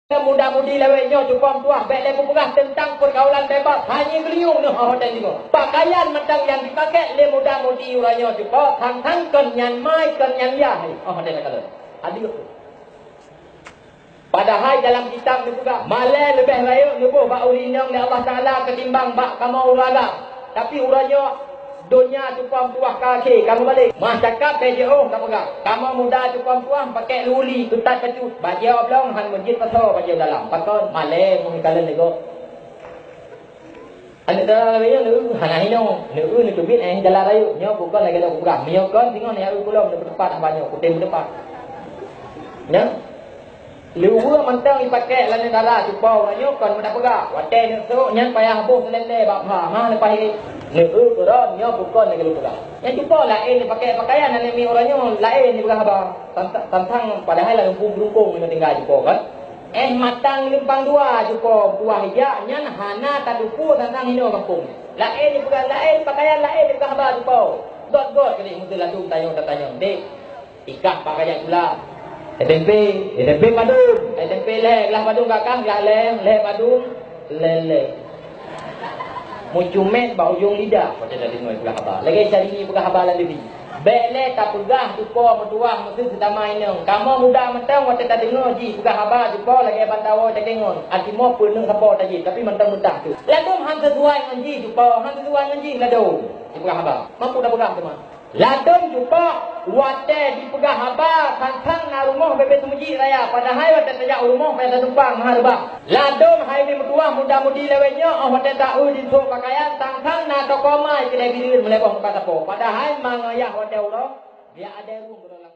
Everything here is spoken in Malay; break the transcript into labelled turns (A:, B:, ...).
A: Muda-mudi lewatnya cupam tuah baik lepas perah tentang pergaulan bebas hanya geliung ni hotel ni pakaian macam yang dipakai le muda-mudi uranya cupa thang-thang kenyan mai kenyan ya hotel kata adik padahal dalam kitab ni juga malai lebih layak lebih bak ulinang ni Allah Taala ketimbang bak kamu urala tapi uranya dunia cupam tuah kaki kamu balik mah cakap PJO kamu pegang kamu muda cupam tuah pakai luli tutat kecut baju oblong han masjid pasal baju dalam pakon malai mung kalen nego ane dalam raya lu hana hino lu ni tubit dalam raya nyo bukan lagi dak pegang nyo kon tengok ni aku belum depan banyak kutem depan nya Luhur mentang dipakai lain darah cupau nyo kon muda pegang wate ni so nyan payah habus lele bab ha lepas ni lu kurang nyo bukan lagi lu pegang yang cupau lain dipakai pakaian ni orangnya lain ni pegang apa tantang padahal lah lumpung-lumpung ni tinggal cupau kan matang limpang dua cupau buah hijau nyan hana tadupu tantang hino kampung lain ni pegang lain pakaian lain ni pegang apa cupau dot-dot kali mesti langsung tanya dek ikat pakaian pula tempe padung tempe leh lah padung kakak lah leh padung lele mucumet bau ujung lidah macam tadi noi pula khabar lagi cari ni pula khabar lagi bele tak pegah tupo metuang mesti setamai nang kamu muda mentang waktu tadi ngoji pula khabar tupo lagi bantawa tekengon antimo pun nang sapo tadi tapi mentang-mentang tu ladum han sesuai ngoji tupo han sesuai ngoji ladum pula khabar mampu dah pegang teman ladum tupo wate dipegah haba kangkang na rumah bebe semuji raya padahal wate tajak rumah pada tumpang maharba ladum hai ni metuah muda-mudi lewenya wate tahu di sok pakaian kangkang na toko mai kedai birin melebong kata po padahal mangayah wate ulo dia ada rumah